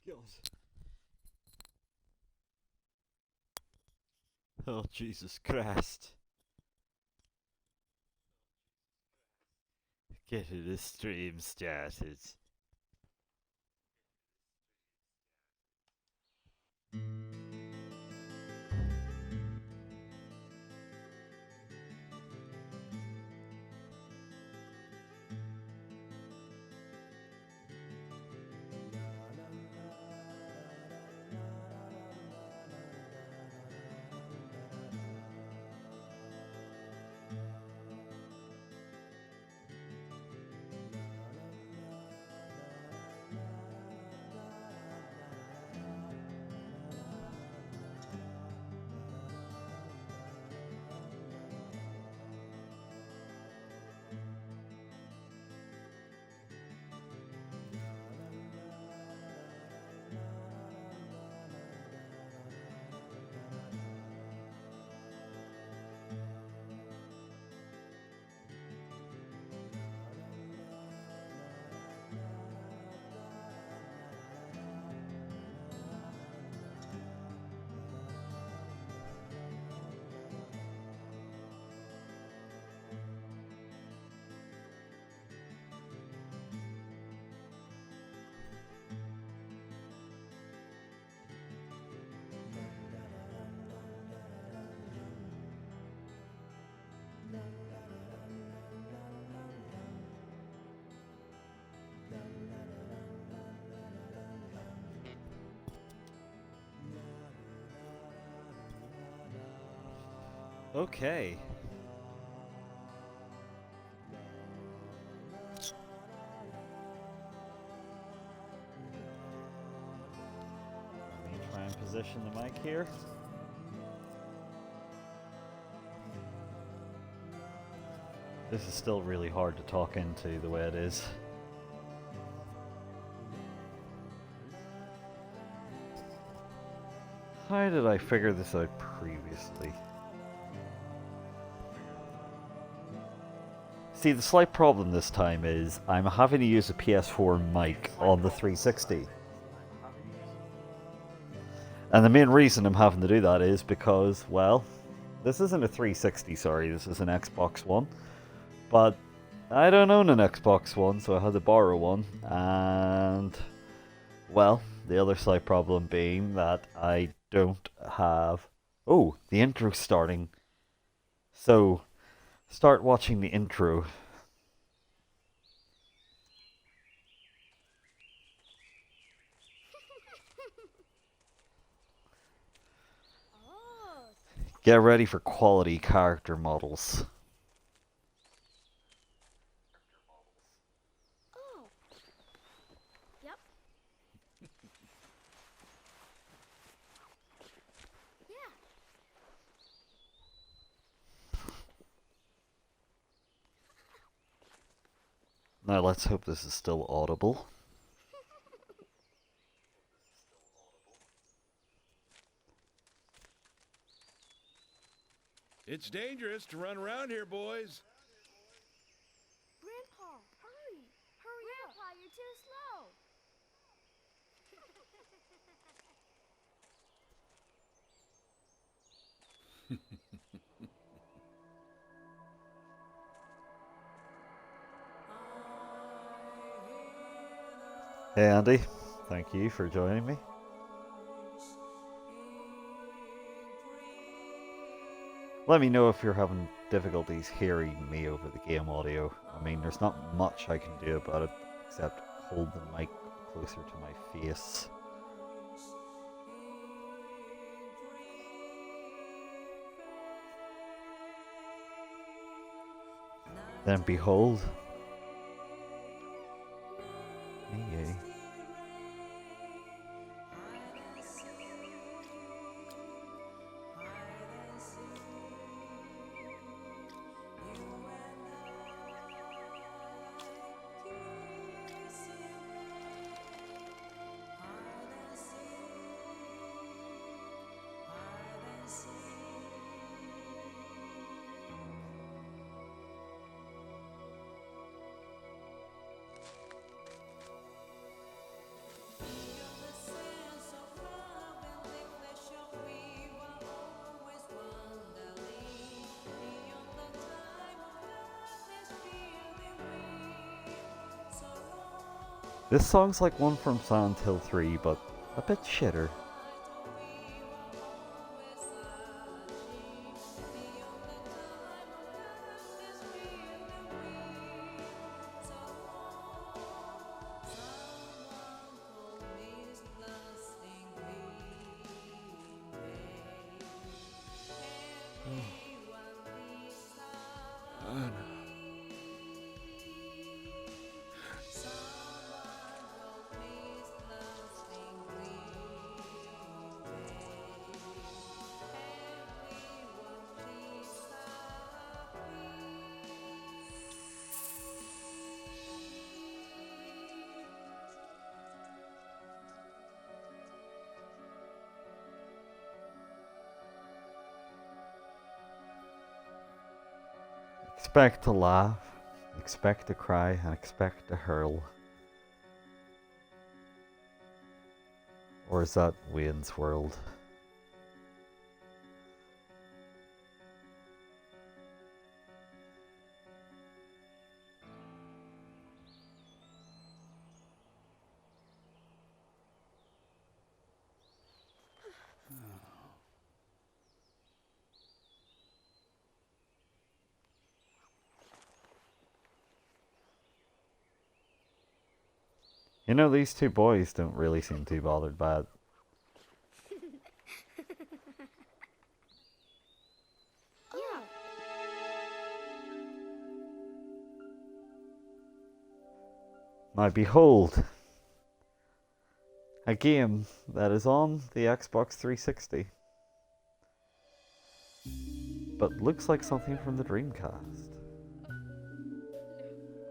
God. Oh, Jesus Christ. Getting the stream started. Okay. Let me try and position the mic here. This is still really hard to talk into the way it is. How did I figure this out previously? See, the slight problem this time is I'm having to use a PS4 mic on the 360. And the main reason I'm having to do that is because, well, this isn't a 360, sorry, this is an Xbox One. But I don't own an Xbox One, so I had to borrow one. And, well, the other slight problem being that I don't have... Oh, the intro's starting. So, start watching the intro. Get ready for quality character models. Oh. Yep. Yeah. Now let's hope this is still audible. It's dangerous to run around here, boys. Grandpa, hurry. Hurry Grandpa, up. You're too slow. Hey Andy, thank you for joining me. Let me know if you're having difficulties hearing me over the game audio. I mean, there's not much I can do about it except hold the mic closer to my face. Then behold, me. This song's like one from Silent Hill 3, but a bit shitter. Expect to laugh, expect to cry, and expect to hurl. Or is that Wayne's World? You know, these two boys don't really seem too bothered by it. Yeah. Now behold, a game that is on the Xbox 360, but looks like something from the Dreamcast.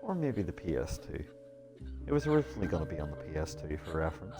Or maybe the PS2. It was originally going to be on the PS2 for reference.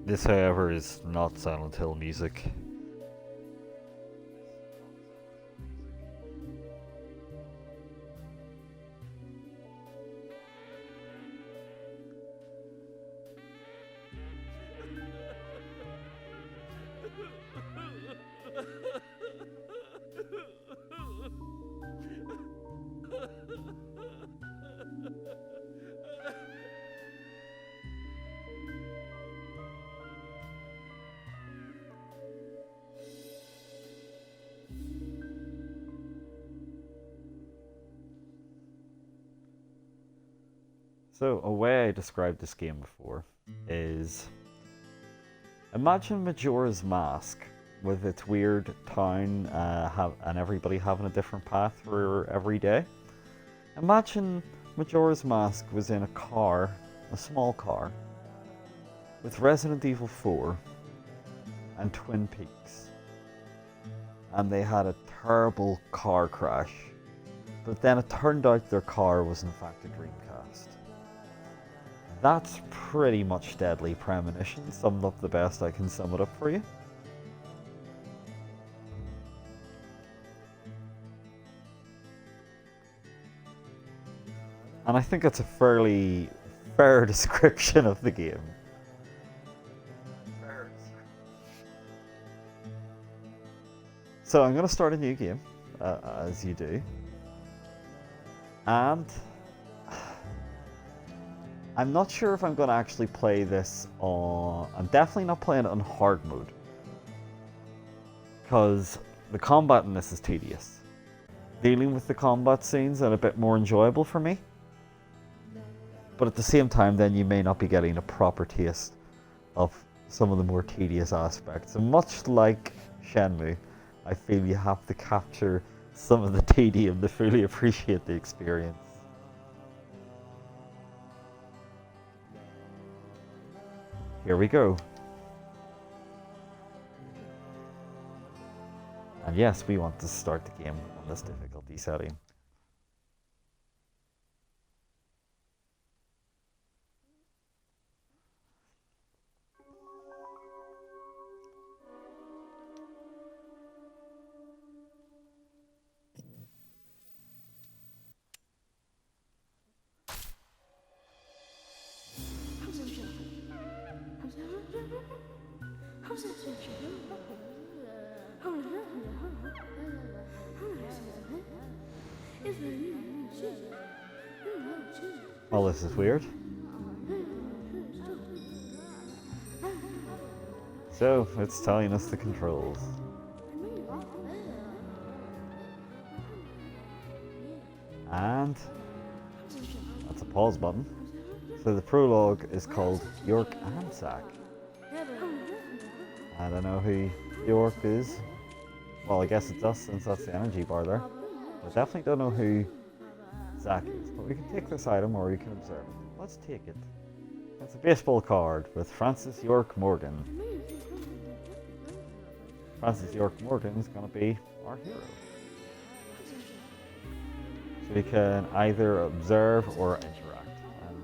This, however, is not Silent Hill music. So, a way I described this game before is imagine Majora's Mask with its weird town and everybody having a different path for every day. Imagine Majora's Mask was in a car, a small car, with Resident Evil 4 and Twin Peaks. And they had a terrible car crash, but then it turned out their car was in fact a Dreamcast. That's pretty much Deadly Premonition, summed up the best I can sum it up for you. And I think that's a fairly fair description of the game. So I'm going to start a new game, as you do. And I'm not sure if I'm going to actually play this on... I'm definitely not playing it on hard mode. Because the combat in this is tedious. Dealing with the combat scenes are a bit more enjoyable for me. But at the same time, then you may not be getting a proper taste of some of the more tedious aspects. And much like Shenmue, I feel you have to capture some of the tedium to fully appreciate the experience. Here we go. And yes, we want to start the game on this difficulty setting. Well, this is weird. So, it's telling us the controls. And that's a pause button. So the prologue is called York and Zack. I don't know who York is. Well, I guess it's us since that's the energy bar there. I definitely don't know who Zack is. But we can take this item or we can observe it. Let's take it. It's a baseball card with Francis York Morgan. Francis York Morgan is going to be our hero. So we can either observe or interact. And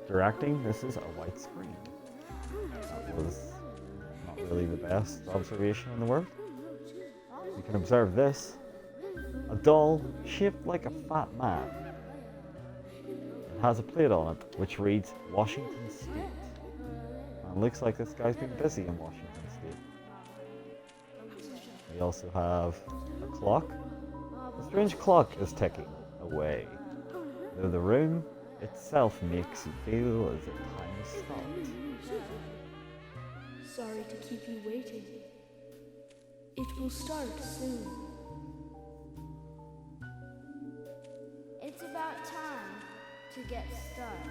interacting, this is a white screen. That was not really the best observation in the world. You can observe this. A doll shaped like a fat man. It has a plate on it which reads Washington State. And it looks like this guy's been busy in Washington State. We also have a clock. A strange clock is ticking away, though the room itself makes you feel as if time has stopped. Sorry to keep you waiting. It will start soon. It's about time to get started.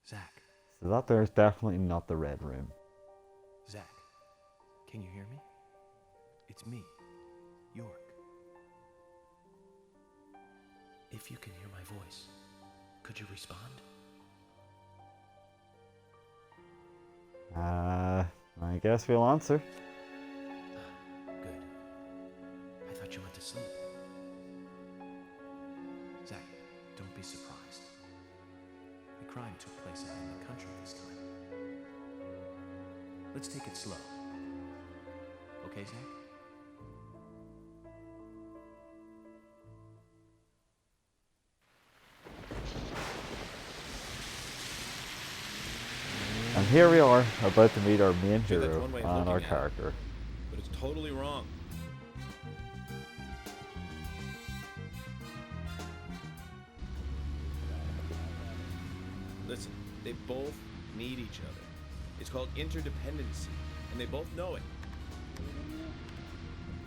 Zack, So that there's definitely not the red room. Zack, can you hear me? It's me, York. If you can hear my voice, could you respond? I guess we'll answer. Good. I thought you went to sleep. Zack, don't be surprised. The crime took place out in the country this time. Let's take it slow. Okay, Zack? And here we are, about to meet our main Sure, that's hero one way of and our looking at it. character. But it's totally wrong. Listen, they both need each other. It's called interdependency, and they both know it.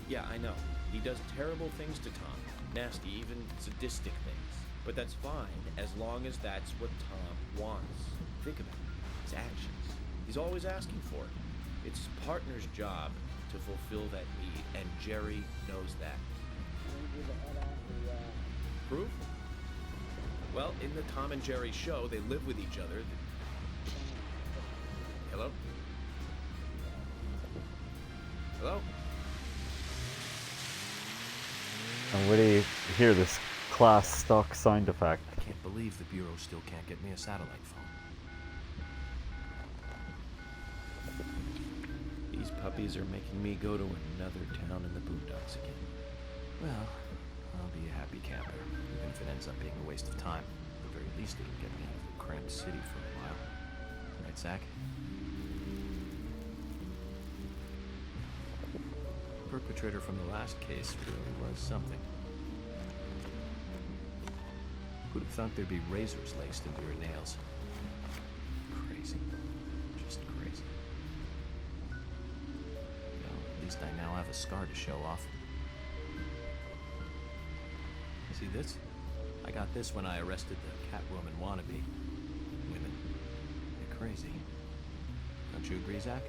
Yeah, I know. He does terrible things to Tom. Nasty, even sadistic things. But that's fine, as long as that's what Tom wants. Think about it. His actions. He's always asking for it. It's his partner's job to fulfill that need, and Jerry knows that. Proof? Well, in the Tom and Jerry show, they live with each other. Hello? Hello? And when you hear this class stock sound effect, I can't believe the Bureau still can't get me a satellite phone. These puppies are making me go to another town in the boondocks again. Well, I'll be a happy camper, even if it ends up being a waste of time. At the very least, it'll get me out of the cramped city for a while. Right, Zack? The perpetrator from the last case really was something. Who'd have thought there'd be razors laced into your nails? Crazy. Just crazy. Well, at least I now have a scar to show off. See this? I got this when I arrested the Catwoman wannabe. Women. They're crazy. Don't you agree, Zack?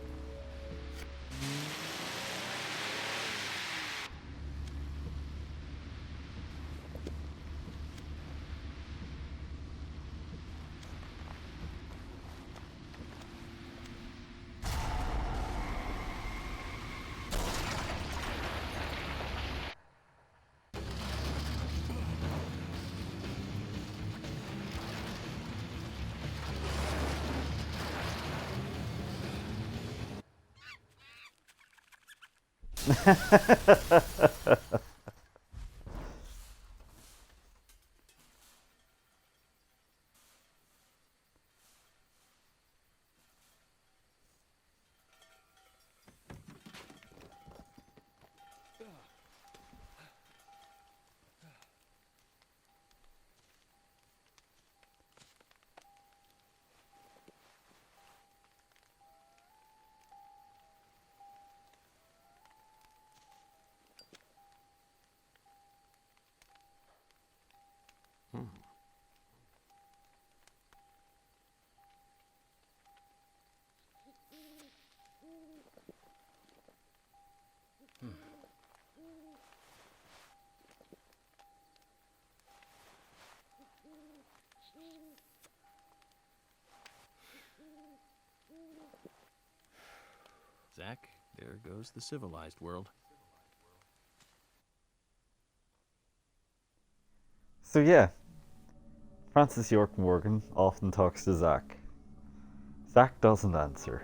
Zach, there goes the civilized world. So yeah, Francis York Morgan often talks to Zach. Zach doesn't answer.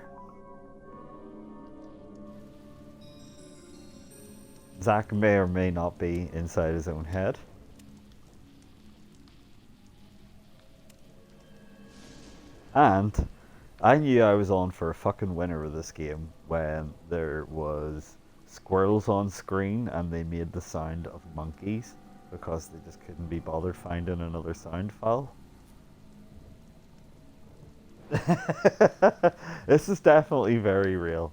Zach may or may not be inside his own head. And I knew I was on for a fucking winner of this game when there was squirrels on screen and they made the sound of monkeys because they just couldn't be bothered finding another sound file. This is definitely very real.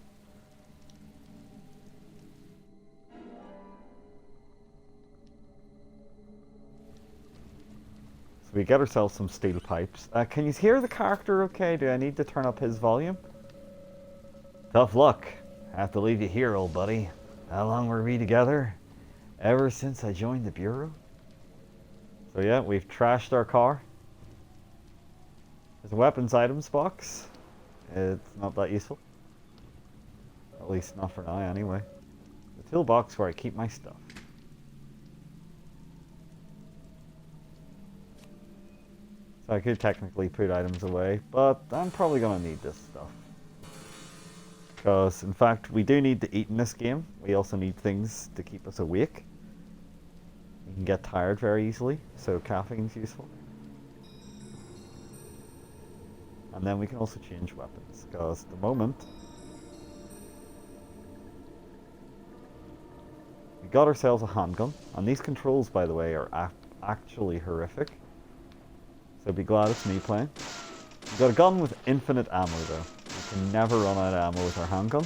So we get ourselves some steel pipes. Can you hear the character okay? Do I need to turn up his volume? Tough luck. I have to leave you here, old buddy. How long were we together? Ever since I joined the Bureau? So yeah, we've trashed our car. There's a weapons items box. It's not that useful. At least not for now, anyway. The toolbox where I keep my stuff. So I could technically put items away, but I'm probably going to need this stuff. Because, in fact, we do need to eat in this game. We also need things to keep us awake. We can get tired very easily, so caffeine's useful. And then we can also change weapons, because at the moment we got ourselves a handgun, and these controls, by the way, are actually horrific. So be glad it's me playing. We've got a gun with infinite ammo though. We can never run out of ammo with our handgun.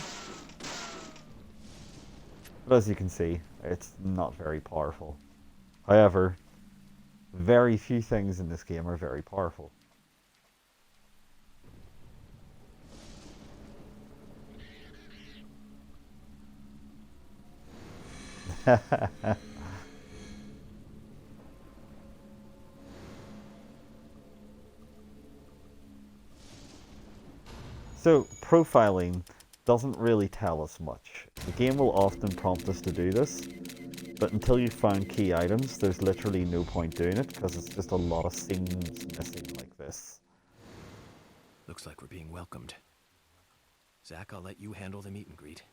But as you can see, it's not very powerful. However, very few things in this game are very powerful. So, profiling doesn't really tell us much. The game will often prompt us to do this, but until you've found key items, there's literally no point doing it, because it's just a lot of scenes missing like this. Looks like we're being welcomed. Zach, I'll let you handle the meet and greet.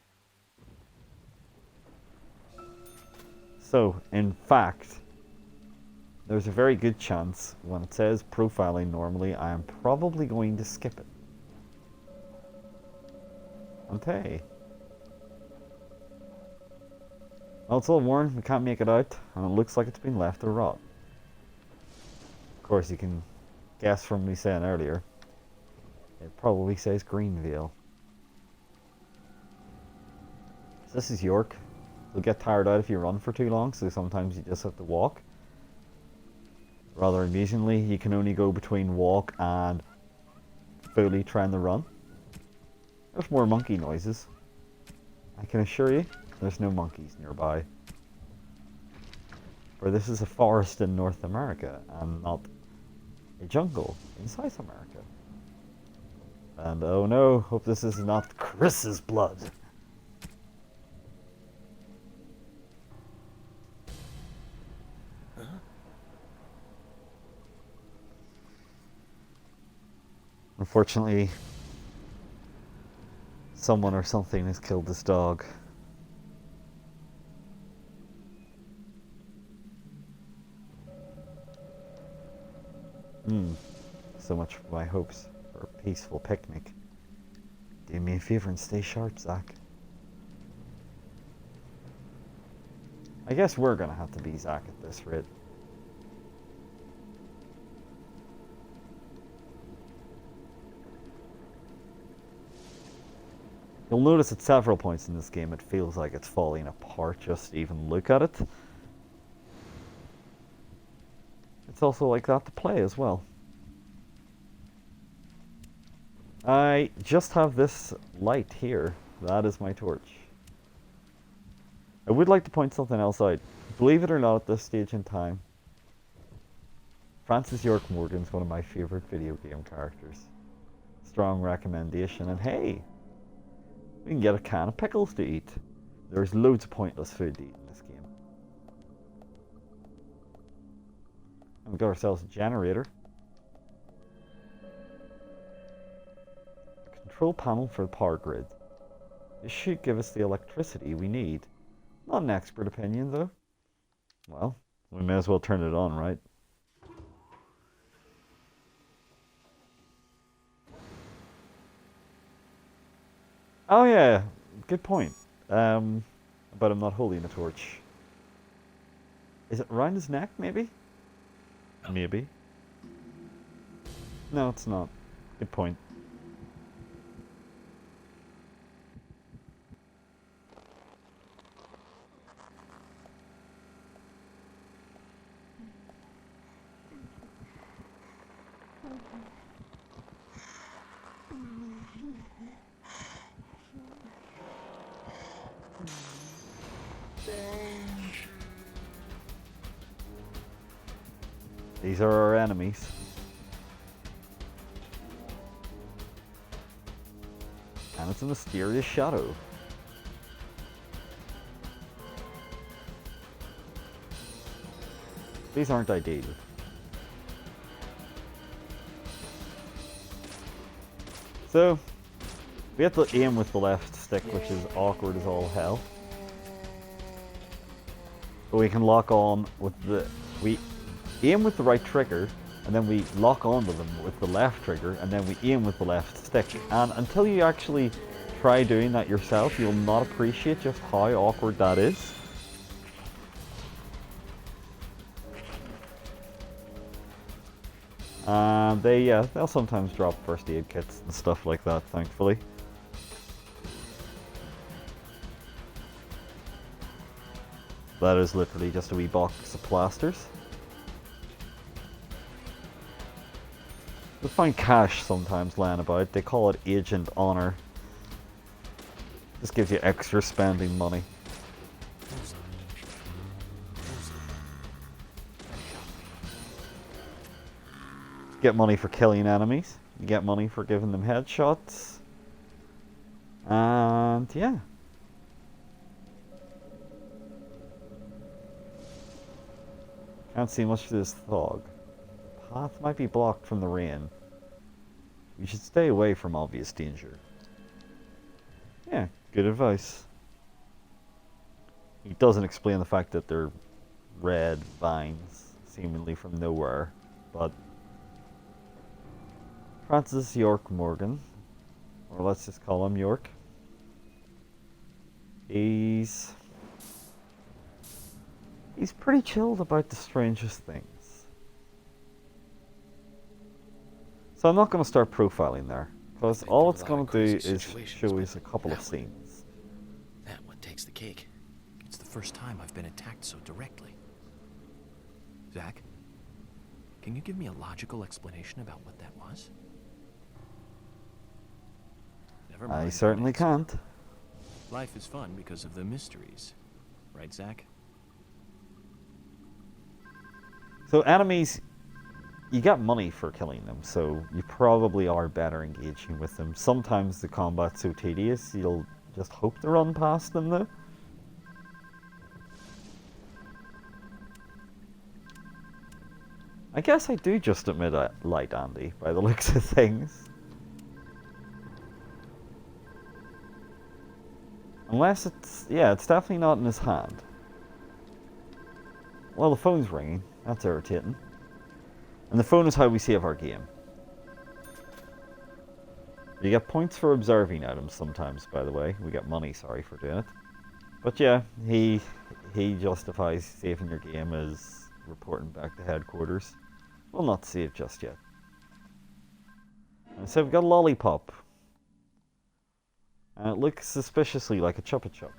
So, in fact, there's a very good chance when it says profiling normally, I am probably going to skip it. Okay. Well, it's all worn, we can't make it out, and it looks like it's been left to rot. Of course, you can guess from me saying earlier, it probably says Greenvale. So this is York. You'll get tired out if you run for too long, so sometimes you just have to walk. Rather amusingly, you can only go between walk and fully trying to run. There's more monkey noises. I can assure you, there's no monkeys nearby. For this is a forest in North America, and not a jungle in South America. And oh no, hope this is not Chris's blood. Unfortunately, someone or something has killed this dog. So much for my hopes for a peaceful picnic. Do me a favor and stay sharp, Zach. I guess we're gonna have to be Zach at this rate. You'll notice at several points in this game it feels like it's falling apart just to even look at it. It's also like that to play as well. I just have this light here. That is my torch. I would like to point something else out. Believe it or not, at this stage in time, Francis York Morgan is one of my favorite video game characters. Strong recommendation. And hey, we can get a can of pickles to eat. There's loads of pointless food to eat in this game. And we got ourselves a generator. A control panel for the power grid. This should give us the electricity we need. Not an expert opinion though. Well, we may as well turn it on, right? Oh yeah, good point. But I'm not holding a torch. Is it around his neck, maybe? Maybe. No, it's not. Good point. These are our enemies. And it's a mysterious shadow. These aren't ideal. So, we have to aim with the left stick, which is awkward as all hell. But we can lock on with the... We aim with the right trigger, and then we lock onto them with the left trigger, and then we aim with the left stick. And until you actually try doing that yourself, you'll not appreciate just how awkward that is. And they'll sometimes drop first aid kits and stuff like that, thankfully. That is literally just a wee box of plasters. You'll find cash sometimes lying about. They call it Agent Honor. This gives you extra spending money. You get money for killing enemies. You get money for giving them headshots. And yeah. Can't see much of this fog. Path might be blocked from the rain. We should stay away from obvious danger. Yeah, good advice. He doesn't explain the fact that they're red vines, seemingly from nowhere, but Francis York Morgan, or let's just call him York, he's pretty chilled about the strangest things. So I'm not going to start profiling there, because all it's going to do is show us a couple of scenes. That one takes the cake. It's the first time I've been attacked so directly. Zach, can you give me a logical explanation about what that was? Never mind. I certainly can't. Life is fun because of the mysteries. Right, Zach? So enemies, you get money for killing them, so you probably are better engaging with them. Sometimes the combat's so tedious, you'll just hope to run past them though. I guess I do just admit I like Andy, by the looks of things. Unless it's, yeah, it's definitely not in his hand. Well, the phone's ringing. That's irritating. And the phone is how we save our game. You get points for observing items sometimes, by the way. We get money, sorry, for doing it. But yeah, he justifies saving your game as reporting back to headquarters. We'll not save just yet. And so we've got a lollipop. And it looks suspiciously like a Chupa Chup.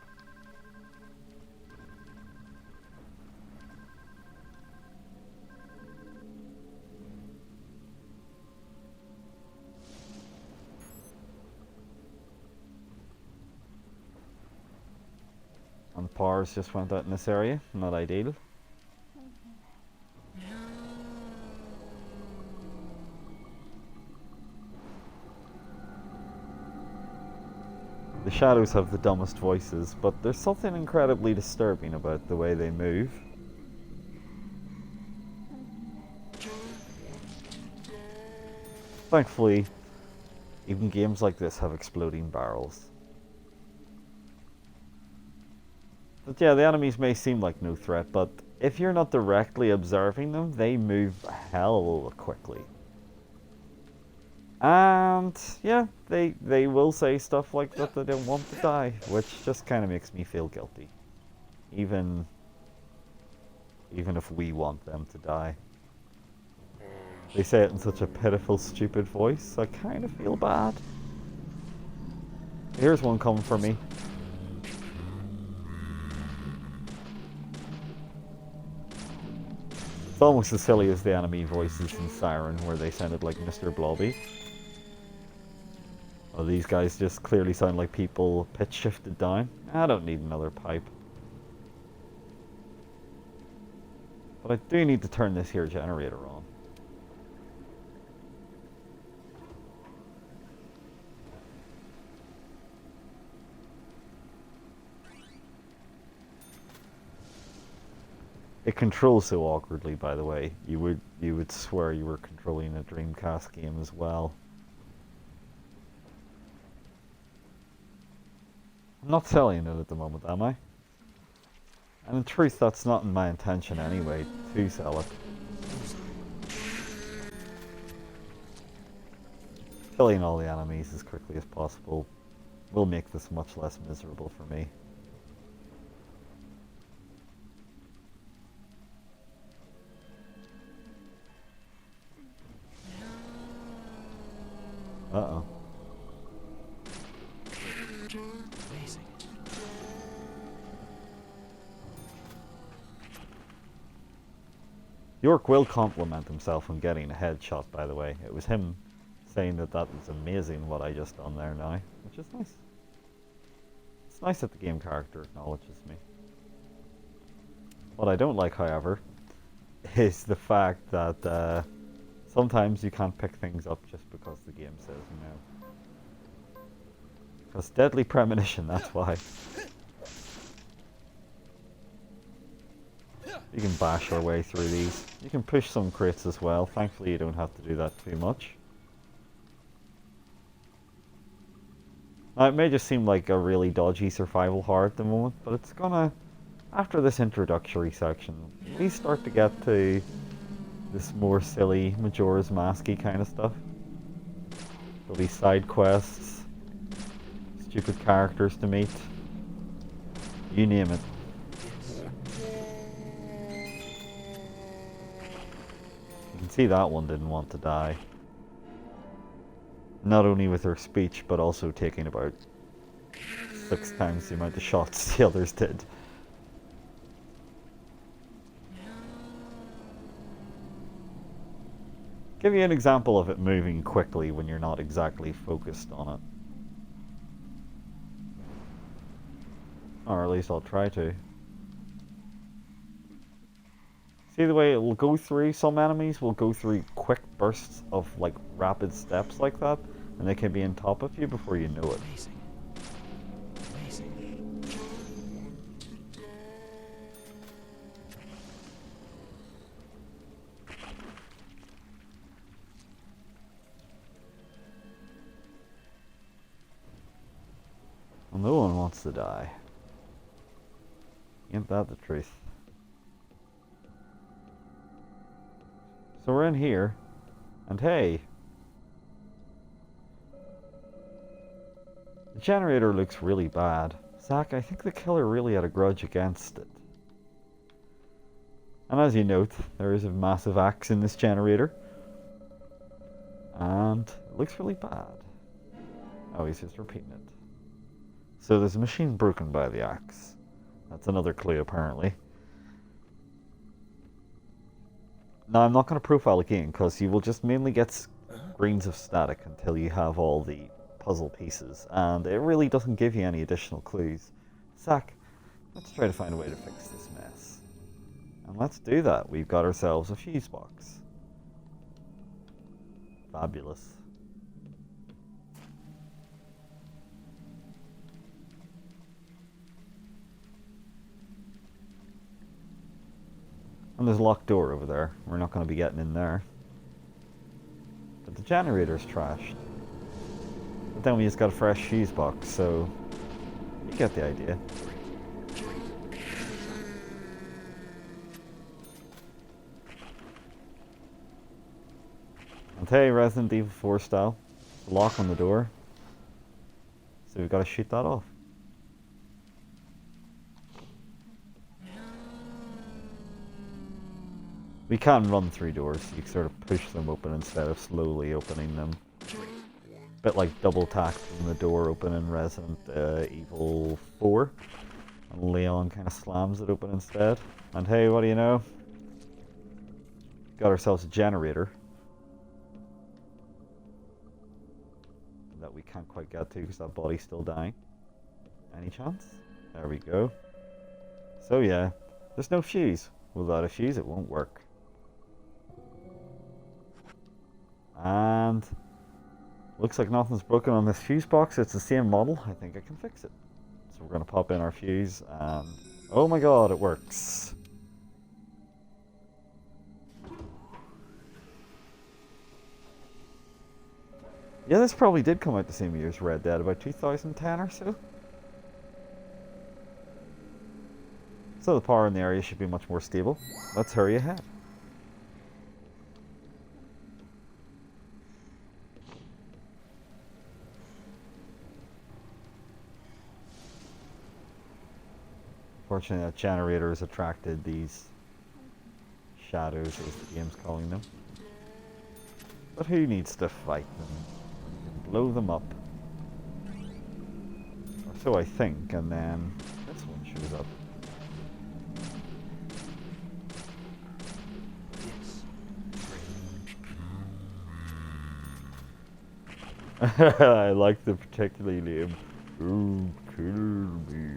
And the powers just went out in this area. Not ideal. The shadows have the dumbest voices, but there's something incredibly disturbing about the way they move. Thankfully, even games like this have exploding barrels. But yeah, the enemies may seem like no threat, but if you're not directly observing them, they move hell quickly. And yeah, they will say stuff like that they don't want to die, which just kind of makes me feel guilty. Even if we want them to die. They say it in such a pitiful, stupid voice, I kind of feel bad. Here's one coming for me. It's almost as silly as the enemy voices in Siren, where they sounded like Mr. Blobby. Oh, these guys just clearly sound like people pitch shifted down. I don't need another pipe. But I do need to turn this here generator on. It controls so awkwardly, by the way. You would swear you were controlling a Dreamcast game as well. I'm not selling it at the moment, am I? And in truth, that's not in my intention anyway, to sell it. Killing all the enemies as quickly as possible will make this much less miserable for me. Uh-oh. Amazing. York will compliment himself on getting a headshot, by the way. It was him saying that that was amazing what I just done there now, which is nice. It's nice that the game character acknowledges me. What I don't like, however, is the fact that sometimes you can't pick things up just because the game says no. Because deadly premonition, that's why. You can bash our way through these. You can push some crits as well. Thankfully you don't have to do that too much. Now it may just seem like a really dodgy survival hard at the moment, but it's gonna, after this introductory section, we start to get to this more silly Majora's Mask-y kind of stuff. There'll be side quests, stupid characters to meet, you name it. You can see that one didn't want to die. Not only with her speech, but also taking about 6 times the amount of shots the others did. Give you an example of it moving quickly when you're not exactly focused on it. Or at least I'll try to. See the way it will go through? Some enemies will go through quick bursts of like rapid steps like that, and they can be on top of you before you know it. Amazing. Amazing. Well, no one wants to die. Ain't that the truth? So we're in here, and hey, the generator looks really bad. Zack, I think the killer really had a grudge against it. And as you note, there is a massive axe in this generator. And it looks really bad. Oh, he's just repeating it. So there's a machine broken by the axe. That's another clue, apparently. Now, I'm not going to profile the game, because you will just mainly get screens of static until you have all the puzzle pieces. And it really doesn't give you any additional clues. Zack, let's try to find a way to fix this mess. And let's do that. We've got ourselves a fuse box. Fabulous. And there's a locked door over there. We're not going to be getting in there. But the generator's trashed. But then we just got a fresh fuse box, so you get the idea. And hey, Resident Evil 4 style, lock on the door. So we've got to shoot that off. We can run through doors, you sort of push them open instead of slowly opening them. A bit like double tap from the door open in Resident Evil 4. And Leon kind of slams it open instead. And hey, what do you know? Got ourselves a generator. That we can't quite get to because that body's still dying. Any chance? There we go. So yeah, there's no fuse. Without a fuse it won't work. And looks like nothing's broken on this fuse box. It's the same model. I think I can fix it. So we're going to pop in our fuse and oh my god, it works. Yeah, this probably did come out the same year as Red Dead, about 2010 or so. So the power in the area should be much more stable. Let's hurry ahead. Fortunately, that generator has attracted these shadows, as the game's calling them. But who needs to fight them? You can blow them up. Or so I think, and then this one shows up. I like the particularly name. Don't kill me.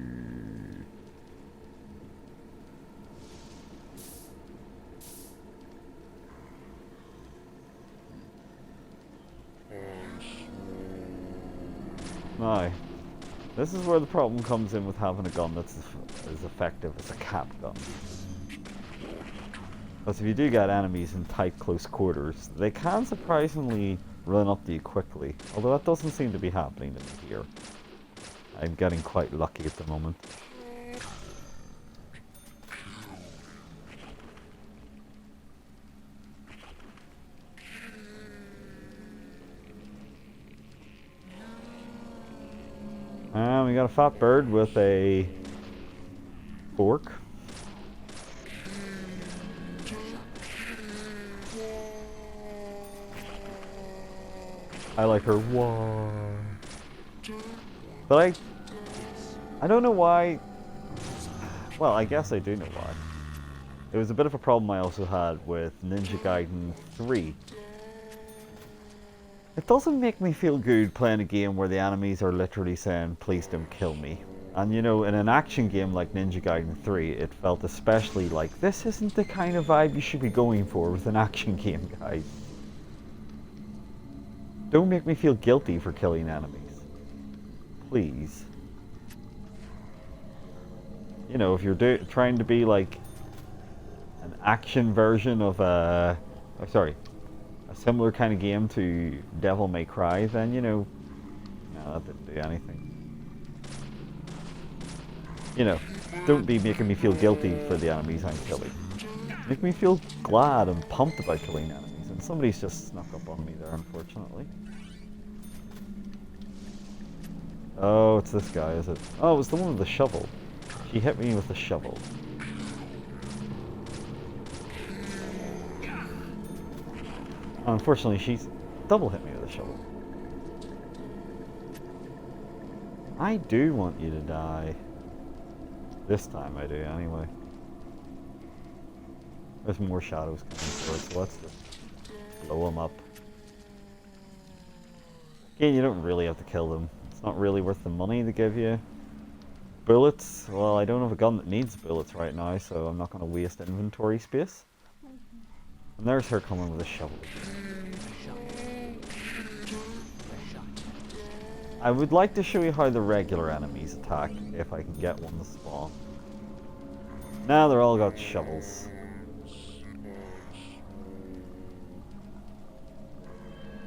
Now, this is where the problem comes in with having a gun that's as effective as a cap gun. Because if you do get enemies in tight, close quarters, they can surprisingly run up to you quickly. Although that doesn't seem to be happening to me here. I'm getting quite lucky at the moment. And we got a fat bird with a fork. I like her. Whoa. But I don't know why. Well, I guess I do know why. It was a bit of a problem I also had with Ninja Gaiden 3. It doesn't make me feel good playing a game where the enemies are literally saying, please don't kill me. And you know, in an action game like Ninja Gaiden 3, it felt especially like, this isn't the kind of vibe you should be going for with an action game, guys. Don't make me feel guilty for killing enemies. Please. You know, if you're trying to be like an action version of a similar kind of game to Devil May Cry, then, you know, no, that didn't do anything. You know, don't be making me feel guilty for the enemies I'm killing. Make me feel glad and pumped about killing enemies. Somebody's just snuck up on me there, unfortunately. Oh, it's this guy, is it? Oh, it was the one with the shovel. She hit me with the shovel. Unfortunately, she's double hit me with a shovel. I do want you to die. This time I do, anyway. There's more shadows coming for us, so let's just blow them up. Again, you don't really have to kill them. It's not really worth the money they give you. Bullets, well, I don't have a gun that needs bullets right now, so I'm not going to waste inventory space. And there's her coming with a shovel. I would like to show you how the regular enemies attack, if I can get one to spawn. Now they're all got shovels.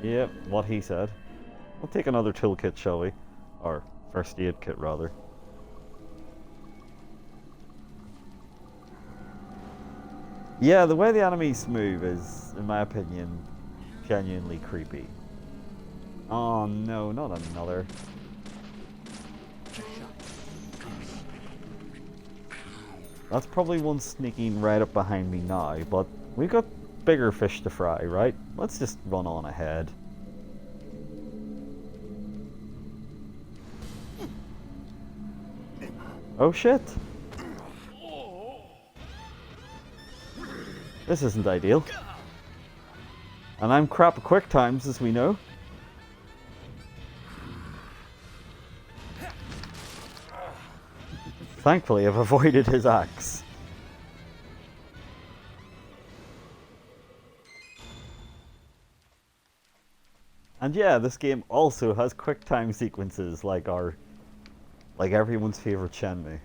Yep, what he said. We'll take another toolkit, shall we? Or first aid kit, rather. Yeah, the way the enemies move is, in my opinion, genuinely creepy. Oh no, not another. That's probably one sneaking right up behind me now, but we've got bigger fish to fry, right? Let's just run on ahead. Oh shit! This isn't ideal. And I'm crap at quick times, as we know. Thankfully, I've avoided his axe. And yeah, this game also has quick time sequences like everyone's favorite Shenmue.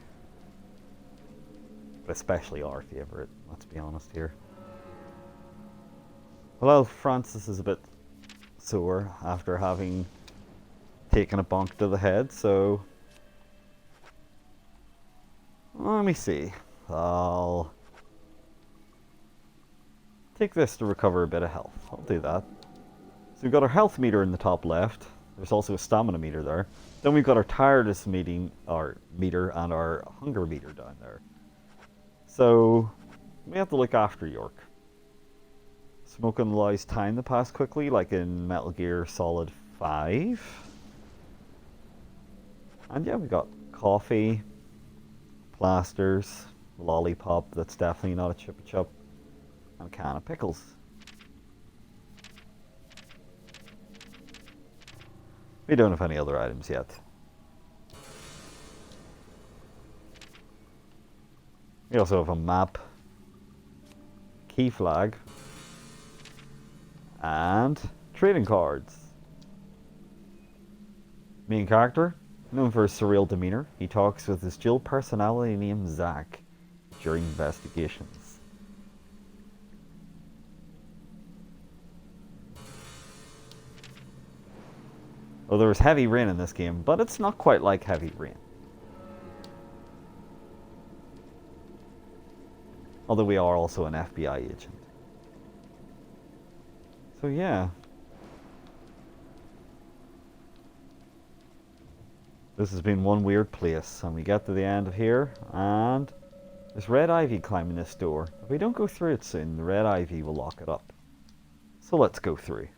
But especially our favorite, let's be honest here. Well, Francis is a bit sore after having taken a bonk to the head, so let me see. I'll take this to recover a bit of health. I'll do that. So we've got our health meter in the top left. There's also a stamina meter there. Then we've got our tiredness meter and our hunger meter down there. So we have to look after York. Smoking allows time to pass quickly, like in Metal Gear Solid 5. And yeah, we got coffee, plasters, lollipop, that's definitely not a Chupa Chup, and a can of pickles. We don't have any other items yet. We also have a map, key flag, and trading cards. Main character, known for his surreal demeanor, he talks with his dual personality named Zack during investigations. Well, there was heavy rain in this game, but it's not quite like heavy rain. Although we are also an FBI agent. So yeah. This has been one weird place, and we get to the end of here, and there's red ivy climbing this door. If we don't go through it soon, the red ivy will lock it up. So let's go through.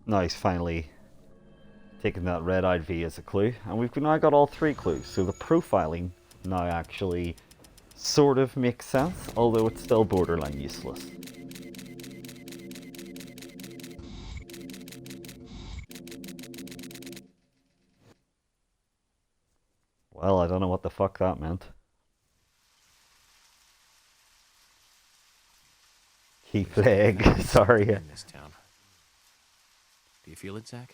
Nice, finally taking that red-eyed V as a clue, and we've now got all three clues, so the profiling now actually sort of makes sense, although it's still borderline useless. Well, I don't know what the fuck that meant. Key flag, sorry. In this town. Do you feel it, Zach?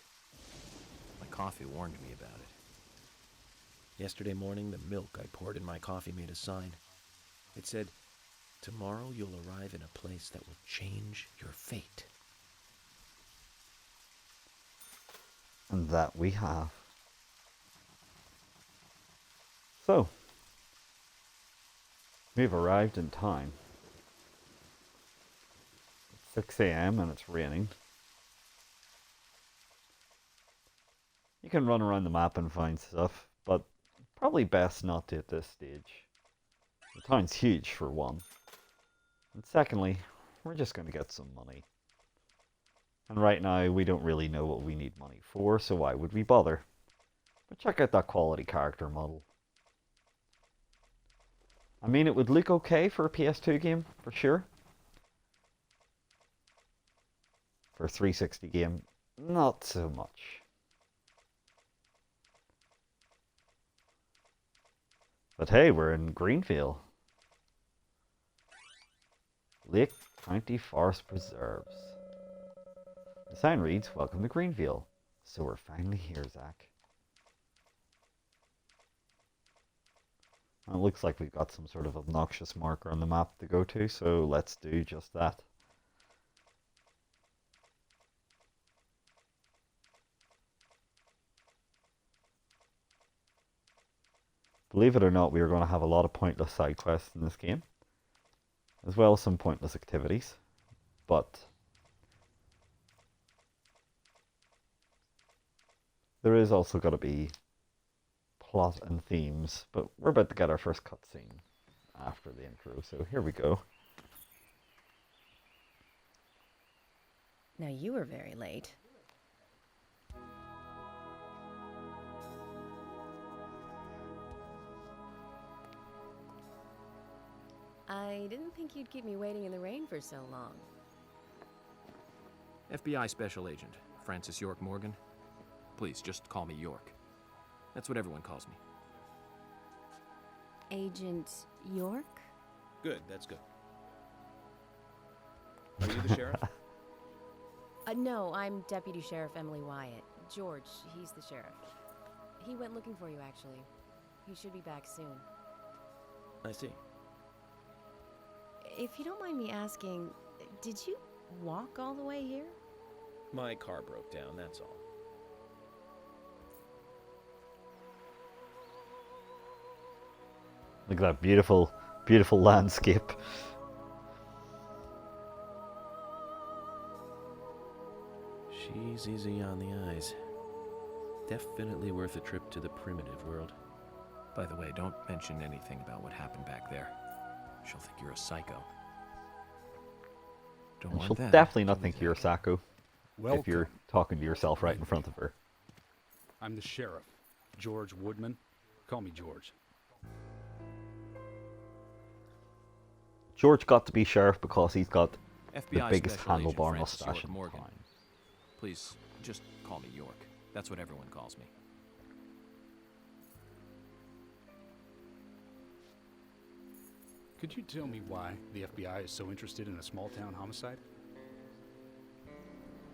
My coffee warned me about it. Yesterday morning, the milk I poured in my coffee made a sign. It said, "Tomorrow you'll arrive in a place that will change your fate." And that we have. So, we've arrived in time. It's 6 a.m. and it's raining. You can run around the map and find stuff, but probably best not to at this stage. The town's huge for one. And secondly, we're just going to get some money. And right now, we don't really know what we need money for, so why would we bother? But check out that quality character model. I mean, it would look okay for a PS2 game, for sure. For a 360 game, not so much. But hey, we're in Greenfield. Lake County Forest Preserves. The sign reads, "Welcome to Greenfield." So we're finally here, Zach. It looks like we've got some sort of obnoxious marker on the map to go to, so let's do just that. Believe it or not, we are going to have a lot of pointless side quests in this game, as well as some pointless activities, but there is also got to be plot and themes, but we're about to get our first cutscene after the intro, so here we go. Now you were very late. I didn't think you'd keep me waiting in the rain for so long. FBI Special Agent, Francis York Morgan. Please, just call me York. That's what everyone calls me. Agent York? Good, that's good. Are you the sheriff? No, I'm Deputy Sheriff Emily Wyatt. George, he's the sheriff. He went looking for you, actually. He should be back soon. I see. If you don't mind me asking, did you walk all the way here? My car broke down, that's all. Look at that beautiful, beautiful landscape. She's easy on the eyes. Definitely worth a trip to the primitive world. By the way, don't mention anything about what happened back there. She'll think you're a psycho. Don't And want she'll that. definitely not think you're a psycho Welcome. if you're talking to yourself right in front of her. I'm the sheriff, George Woodman. Call me George. George got to be sheriff because he's got the FBI biggest Special Agent handlebar Francis mustache York in Morgan. town. Please, just call me York. That's what everyone calls me. Could you tell me why the FBI is so interested in a small-town homicide?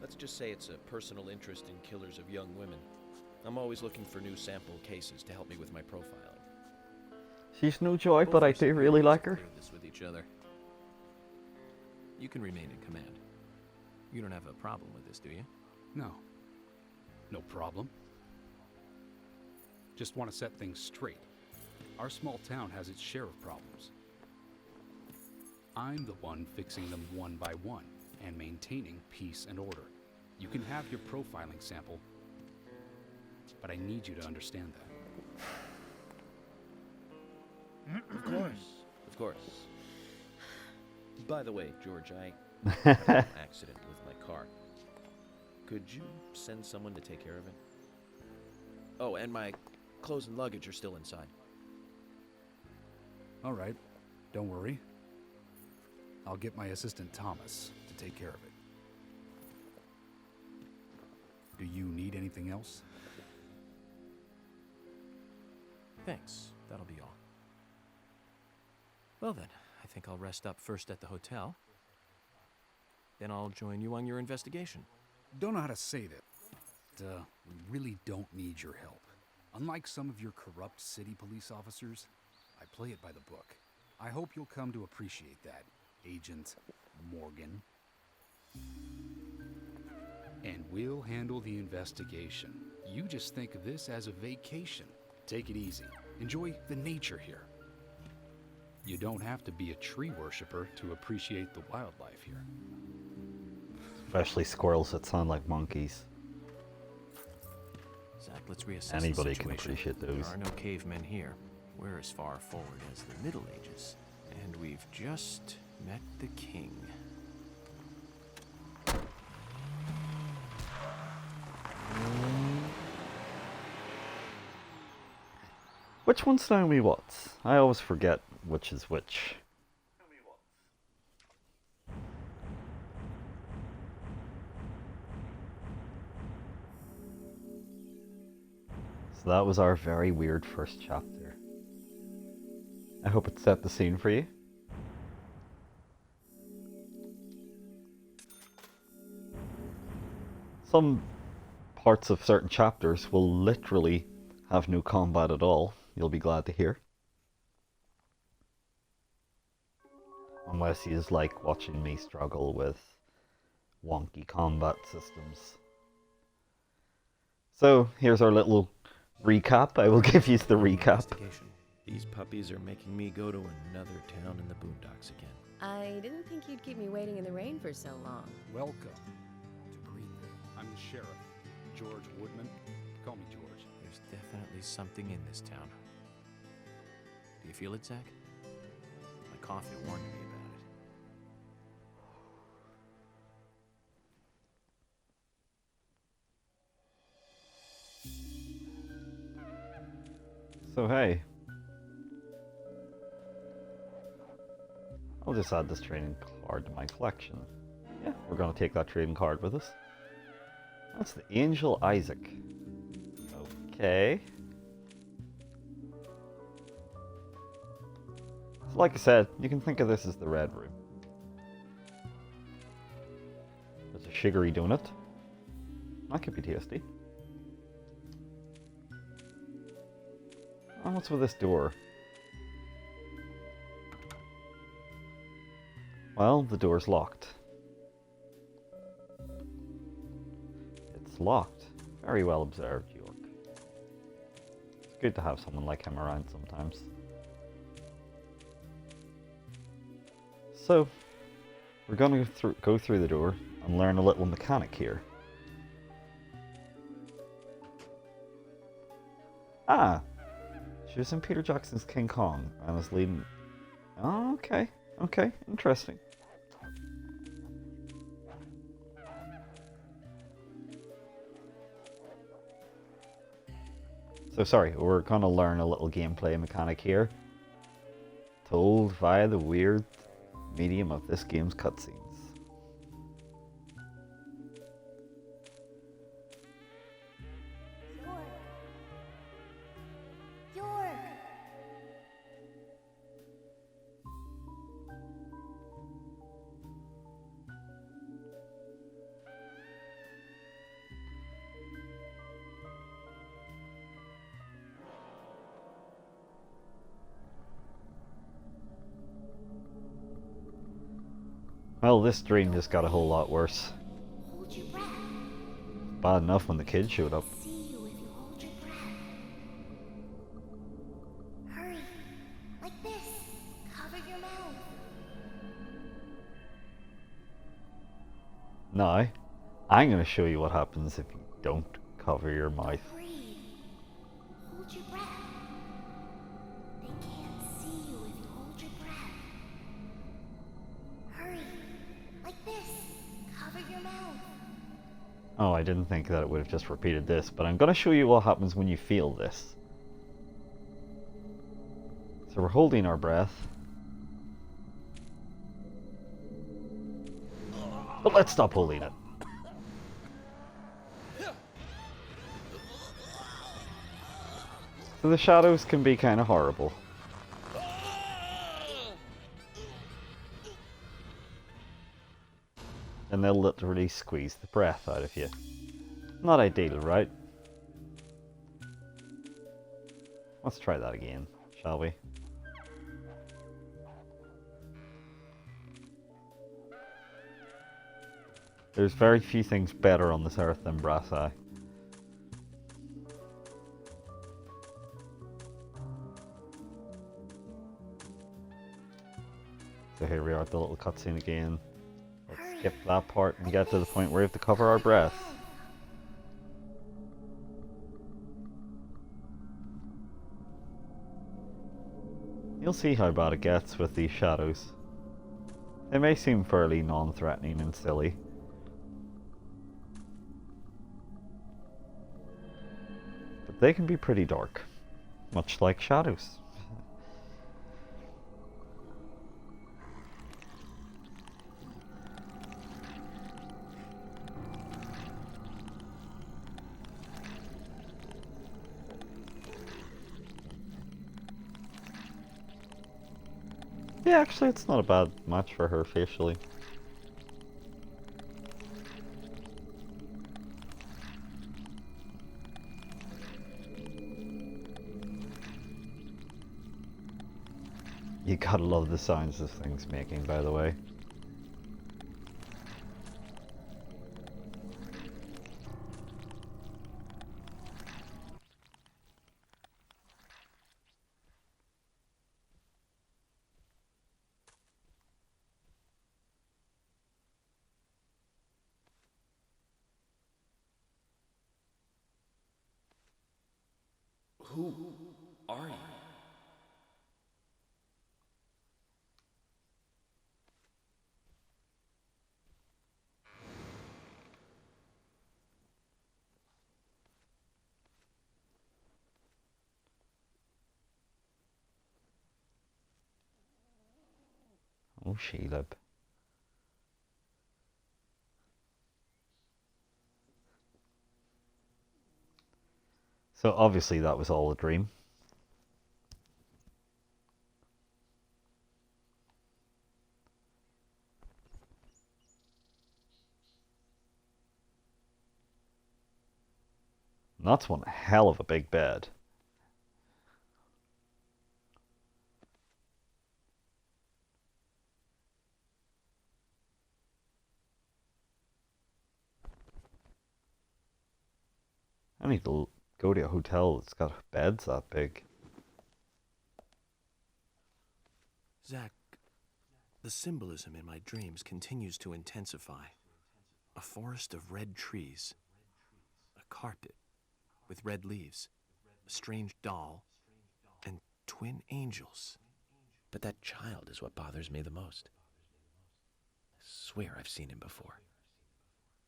Let's just say it's a personal interest in killers of young women. I'm always looking for new sample cases to help me with my profiling. She's no joy, but I do really like her. Clear this with each other. You can remain in command. You don't have a problem with this, do you? No. No problem. Just want to set things straight. Our small town has its share of problems. I'm the one fixing them one by one and maintaining peace and order. You can have your profiling sample, but I need you to understand that. Of course. Of course. By the way, George, I had an accident with my car. Could you send someone to take care of it? Oh, and my clothes and luggage are still inside. All right. Don't worry. I'll get my assistant Thomas to take care of it. Do you need anything else? Thanks. That'll be all. Well then, I think I'll rest up first at the hotel. Then I'll join you on your investigation. Don't know how to say that. We really don't need your help. Unlike some of your corrupt city police officers, I play it by the book. I hope you'll come to appreciate that, Agent Morgan. And we'll handle the investigation. You just think of this as a vacation. Take it easy. Enjoy the nature here. You don't have to be a tree worshiper to appreciate the wildlife here. Especially squirrels that sound like monkeys. Zach, let's reassess Anybody the can situation. appreciate those. There are no cavemen here. We're as far forward as the Middle Ages. And we've just met the king. Which one's Naomi Watts? I always forget which is which. So that was our very weird first chapter. I hope it set the scene for you. Some parts of certain chapters will literally have no combat at all. You'll be glad to hear. Unless you just like watching me struggle with wonky combat systems. So, here's our little recap. I will give you the recap. These puppies are making me go to another town in the boondocks again. I didn't think you'd keep me waiting in the rain for so long. Welcome to Greenville. I'm the sheriff, George Woodman. Call me George. There's definitely something in this town. Do you feel it, Zach? My coffee warned me about it. So hey, I'll just add this trading card to my collection. Yeah, we're gonna take that trading card with us. That's the Angel Isaac. Okay. So like I said, you can think of this as the red room. There's a sugary donut. That could be tasty. Oh, what's with this door? Well, the door's locked. It's locked. Very well observed, York. It's good to have someone like him around sometimes. So, we're gonna go through the door and learn a little mechanic here. Ah! She was in Peter Jackson's King Kong and is leading... Oh, okay. Okay, interesting. So sorry, we're gonna learn a little gameplay mechanic here. Told via the weird medium of this game's cutscenes. York! Well, this dream just got a whole lot worse. Hold your breath. Bad enough when the kids showed up. See you if you hold your breath. Hurry. Like this. Cover your mouth. Now, I'm gonna show you what happens if you don't cover your mouth. Breathe. Hold your breath. They can't see you if you hold your breath. Hurry. Like this. Cover your mouth. Oh, I didn't think that it would have just repeated this, but I'm gonna show you what happens when you feel this. So we're holding our breath. But let's stop holding it. So the shadows can be kind of horrible. And they'll literally squeeze the breath out of you. Not ideal, right? Let's try that again, shall we? There's very few things better on this earth than brass eye. So here we are at the little cutscene again. Let's skip that part and get to the point where we have to cover our breath. You'll see how bad it gets with these shadows. They may seem fairly non-threatening and silly, but they can be pretty dark, much like shadows. Yeah, actually, it's not a bad match for her facially. You gotta love the sounds this thing's making, by the way. Who are you? Oh, Sheila. So obviously that was all a dream. And that's one hell of a big bed. I need to go to a hotel that's got beds that big. Zach, the symbolism in my dreams continues to intensify. A forest of red trees, a carpet with red leaves, a strange doll, and twin angels. But that child is what bothers me the most. I swear I've seen him before.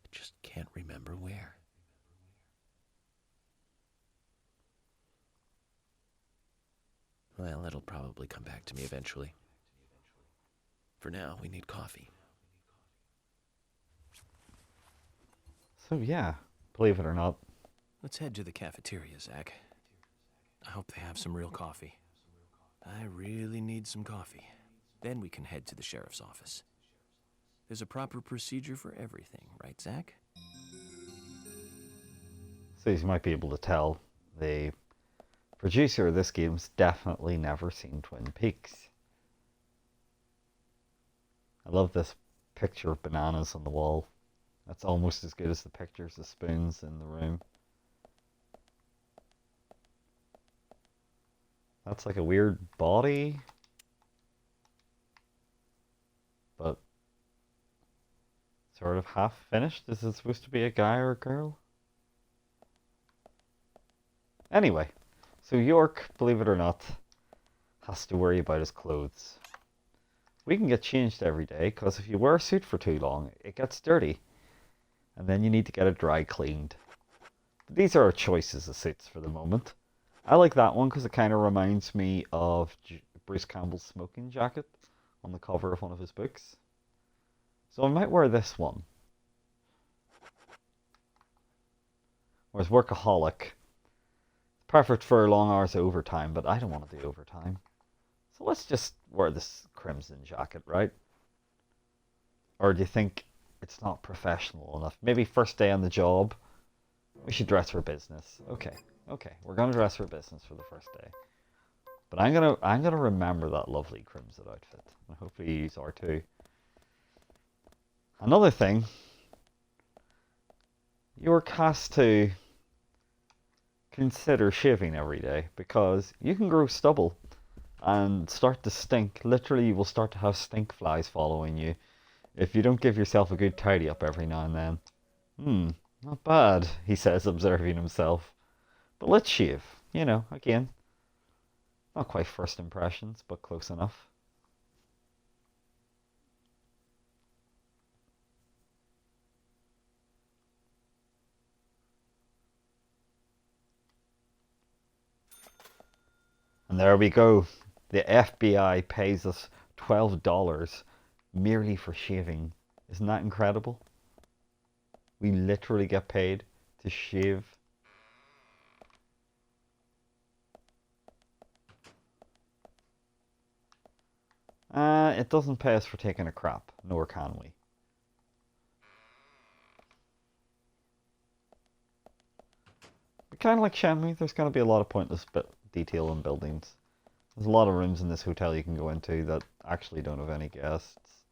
I just can't remember where. Well, it'll probably come back to me eventually. For now, we need coffee. So yeah, believe it or not. Let's head to the cafeteria, Zach. I hope they have some real coffee. I really need some coffee. Then we can head to the sheriff's office. There's a proper procedure for everything, right, Zach? So as you might be able to tell, the producer of this game's definitely never seen Twin Peaks. I love this picture of bananas on the wall. That's almost as good as the pictures of spoons in the room. That's like a weird body. But sort of half finished. Is it supposed to be a guy or a girl? Anyway, so York, believe it or not, has to worry about his clothes. We can get changed every day, because if you wear a suit for too long, it gets dirty. And then you need to get it dry cleaned. But these are our choices of suits for the moment. I like that one because it kind of reminds me of Bruce Campbell's smoking jacket on the cover of one of his books. So I might wear this one. Whereas Workaholic, perfect for long hours of overtime, but I don't want to do overtime. So let's just wear this crimson jacket, right? Or do you think it's not professional enough? Maybe first day on the job, we should dress for business. Okay, Okay, we're gonna dress for business for the first day. But I'm gonna remember that lovely crimson outfit. And hopefully you are too. Another thing, you are cast to consider shaving every day because you can grow stubble and start to stink. Literally, you will start to have stink flies following you if you don't give yourself a good tidy up every now and then. Not bad, he says, observing himself. But let's shave. You know, again, not quite first impressions, but close enough. And there we go. The FBI pays us $12 merely for shaving. Isn't that incredible? We literally get paid to shave. It doesn't pay us for taking a crap, nor can we. But kind of like Shenmue, there's going to be a lot of pointless detail in buildings. There's a lot of rooms in this hotel you can go into that actually don't have any guests.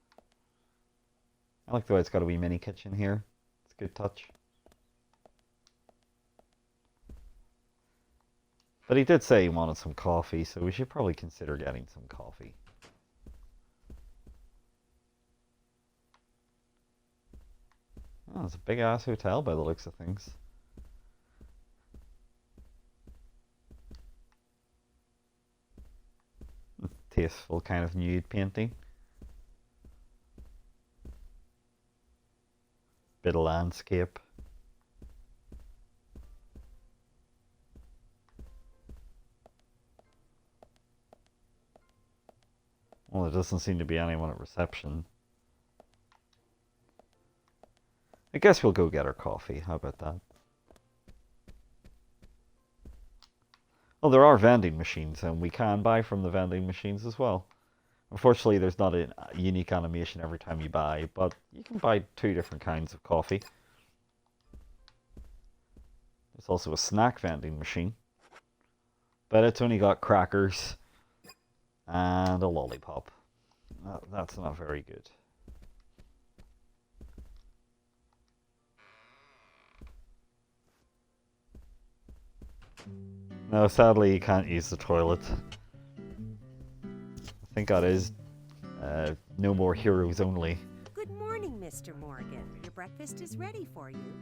I like the way it's got a wee mini kitchen here. It's a good touch. But he did say he wanted some coffee, so we should probably consider getting some coffee. Oh, it's a big ass hotel by the looks of things. Tasteful kind of nude painting. Bit of landscape. Well, there doesn't seem to be anyone at reception. I guess we'll go get our coffee. How about that? Well, there are vending machines, and we can buy from the vending machines as well. Unfortunately, there's not a unique animation every time you buy, but you can buy 2 different kinds of coffee. There's also a snack vending machine, but it's only got crackers and a lollipop. That's not very good. No, sadly you can't use the toilet. I think that is No More Heroes Only. Good morning, Mr. Morgan. Your breakfast is ready for you.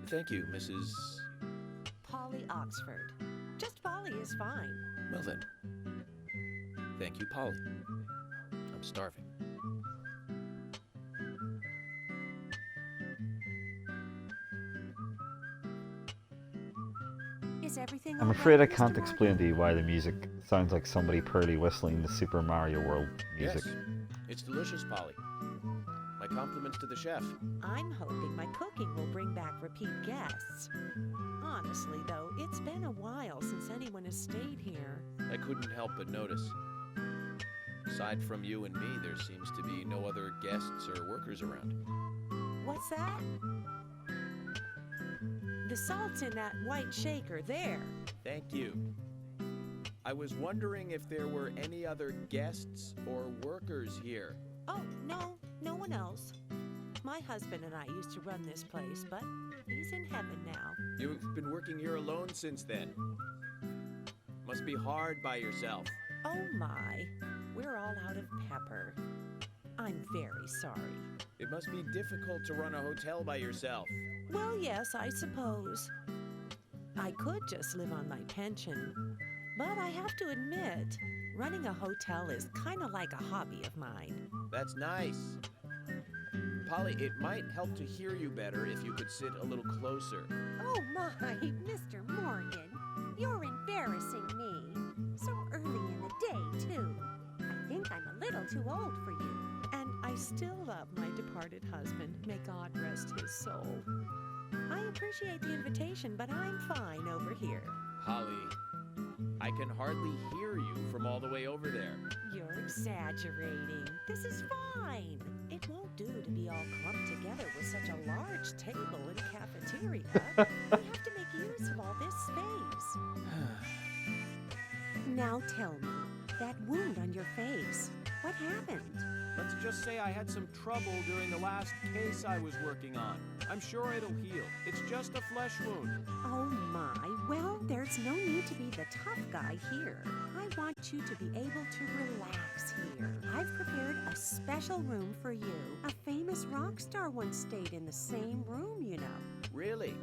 Thank you, Mrs. Polly Oxford. Just Polly is fine. Well then. Thank you, Polly. I'm starving. Is everything I'm all afraid I right, can't Mr. explain Morgan? to you why the music sounds like somebody pearly whistling the Super Mario World music. Yes, it's delicious, Polly. My compliments to the chef. I'm hoping my cooking will bring back repeat guests. Honestly, though, it's been a while since anyone has stayed here. I couldn't help but notice. Aside from you and me, there seems to be no other guests or workers around. What's that? The salt's in that white shaker there. Thank you. I was wondering if there were any other guests or workers here. Oh, no one else. My husband and I used to run this place, but he's in heaven now. You've been working here alone since then. Must be hard by yourself. Oh my, we're all out of pepper. I'm very sorry. It must be difficult to run a hotel by yourself. Well, yes, I suppose. I could just live on my pension. But I have to admit, running a hotel is kind of like a hobby of mine. That's nice. Polly, it might help to hear you better if you could sit a little closer. Oh my, Mr. Morgan, you're embarrassing me. So early in the day, too. I think I'm a little too old for you. And I still love my departed husband. May God rest his soul. I appreciate the invitation, but I'm fine over here. Polly, I can hardly hear you from all the way over there. You're exaggerating. This is fine. It won't do to be all clumped together with such a large table and cafeteria. We have to make use of all this space. Now tell me, that wound on your face, what happened? Let's just say I had some trouble during the last case I was working on. I'm sure it'll heal. It's just a flesh wound. Oh my, well, there's no need to be the tough guy here. I want you to be able to relax here. I've prepared a special room for you. A famous rock star once stayed in the same room, you know. Really?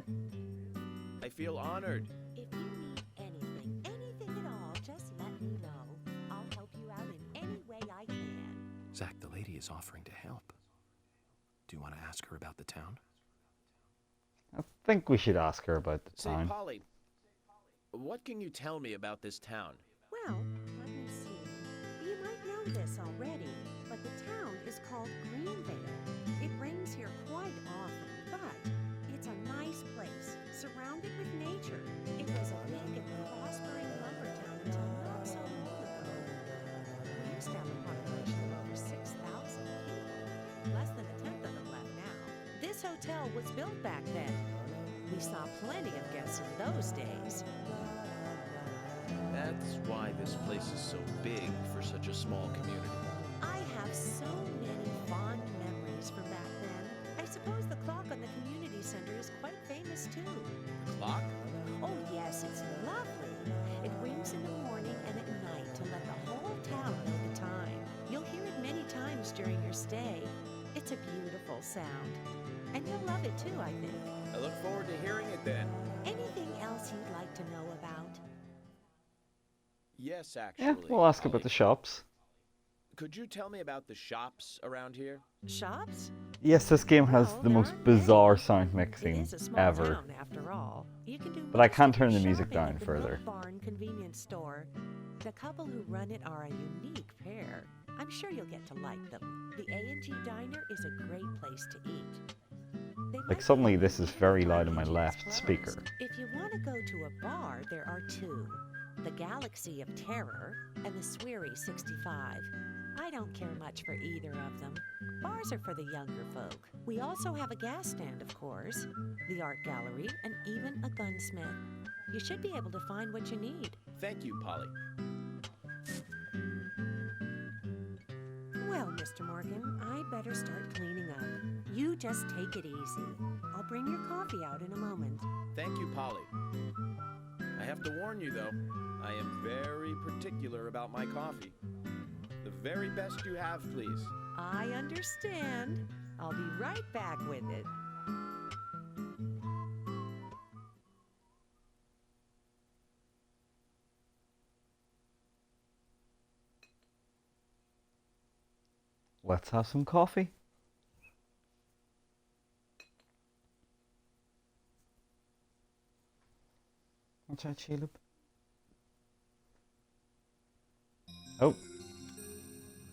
I feel honored. If you need anything at all, just let me know. I'll help you out in any way I can. Zach, the lady is offering to help. Do you want to ask her about the town? I think we should ask her about the Say, town. Polly, what can you tell me about this town? Well, let me see. You might know this already, but the town is called Greenvale. It rains here quite often, but it's a nice place, surrounded with nature. It was a big and prospering lumber town until not so long ago. We used to have a population of over 6,000 people. Less than a tenth of them left now. This hotel was built back then. We saw plenty of guests in those days. That's why this place is so big for such a small community. I have so many fond memories from back then. I suppose the clock on the community center is quite famous too. Clock? Oh yes, it's lovely. It rings in the morning and at night to let the whole town know the time. You'll hear it many times during your stay. It's a beautiful sound. And you'll love it too, I think. I look forward to hearing it then. Anything else you'd like to know about? Yes, actually. Yeah, we'll ask Polly. about the shops. Could you tell me about the shops around here? Shops? Yes, this game has Well, the there most aren't many. bizarre sound It mixing is a small ever. town, after all. You can do But I most can't of your turn the music shopping down at the further. Milk Barn convenience store. The couple who run it are a unique pair. I'm sure you'll get to like them. The A&G Diner is a great place to eat. They might Like be suddenly open this is even very when loud in my A&G is left closed. speaker. If you want to go to a bar, there are two. The Galaxy of Terror and the Sweary 65. I don't care much for either of them. Bars are for the younger folk. We also have a gas stand, of course, the art gallery, and even a gunsmith. You should be able to find what you need. Thank you, Polly. Well, Mr. Morgan, I better start cleaning up. You just take it easy. I'll bring your coffee out in a moment. Thank you, Polly. I have to warn you, though, I am very particular about my coffee. The very best you have, please. I understand. I'll be right back with it. Let's have some coffee. What's that, Sheila? Oh.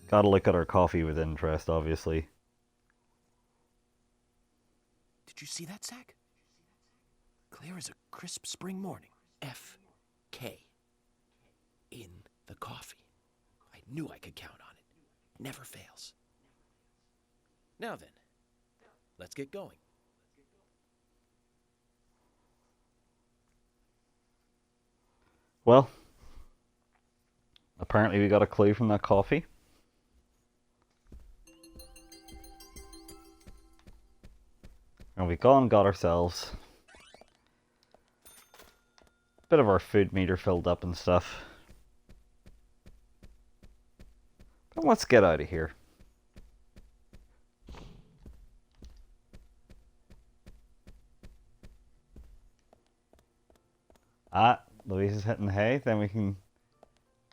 Gotta look at our coffee with interest, obviously. Did you see that, Zach? Clear as a crisp spring morning. F.K. in the coffee. I knew I could count on it. Never fails. Now then, let's get going. Well, apparently we got a clue from that coffee. And we gone got ourselves a bit of our food meter filled up and stuff. But let's get out of here. Louise is hitting hay, then we can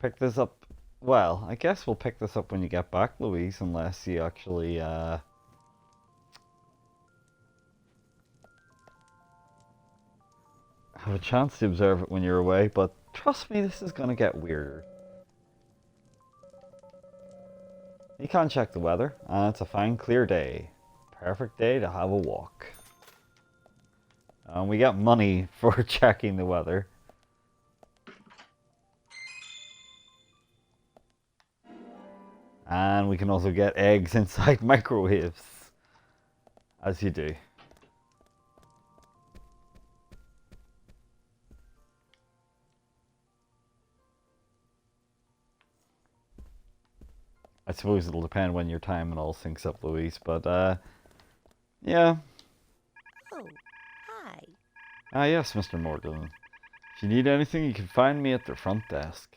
pick this up. Well, I guess we'll pick this up when you get back, Louise, unless you actually, have a chance to observe it when you're away, but trust me, this is gonna get weirder. You can check the weather, and it's a fine clear day. Perfect day to have a walk. And we get money for checking the weather. And we can also get eggs inside microwaves. As you do. I suppose it'll depend when your time and all syncs up, Louise, but yeah. Oh, hi. Ah yes, Mr. Morgan. If you need anything, you can find me at the front desk.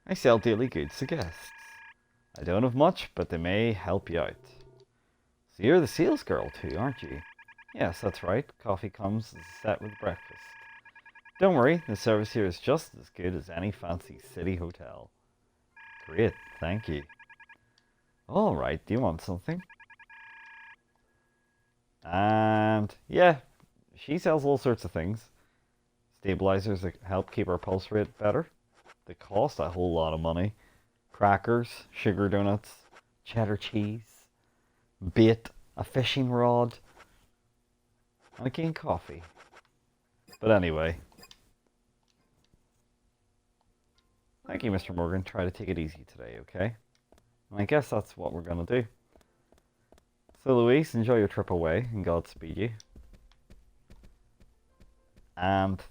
I sell daily goods to guests. I don't have much, but they may help you out. So you're the sales girl too, aren't you? Yes, that's right. Coffee comes as a set with breakfast. Don't worry, the service here is just as good as any fancy city hotel. Great, thank you. Alright, do you want something? And yeah, she sells all sorts of things. Stabilizers that help keep our pulse rate better. They cost a whole lot of money. Crackers, sugar donuts, cheddar cheese, bait, a fishing rod, and again coffee. But anyway. Thank you, Mr. Morgan. Try to take it easy today, okay? And I guess that's what we're gonna do. So Louise, enjoy your trip away, and Godspeed you. And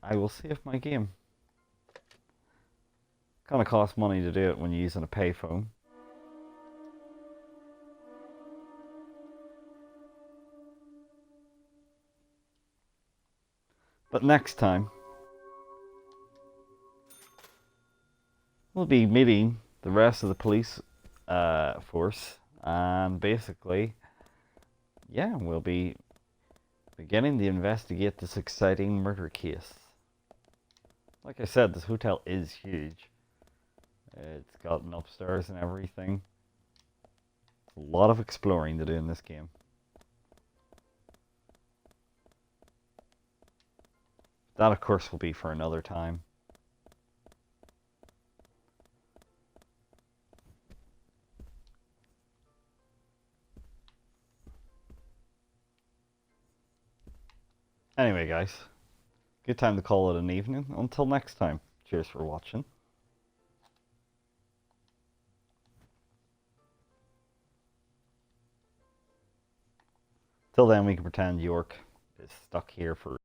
I will save my game. Kinda costs money to do it when you're using a payphone. But next time, we'll be meeting the rest of the police force, and basically, yeah, we'll be beginning to investigate this exciting murder case. Like I said, this hotel is huge. It's got an upstairs and everything. A lot of exploring to do in this game. That, of course, will be for another time. Anyway, guys, good time to call it an evening. Until next time, cheers for watching. Till then, we can pretend York is stuck here for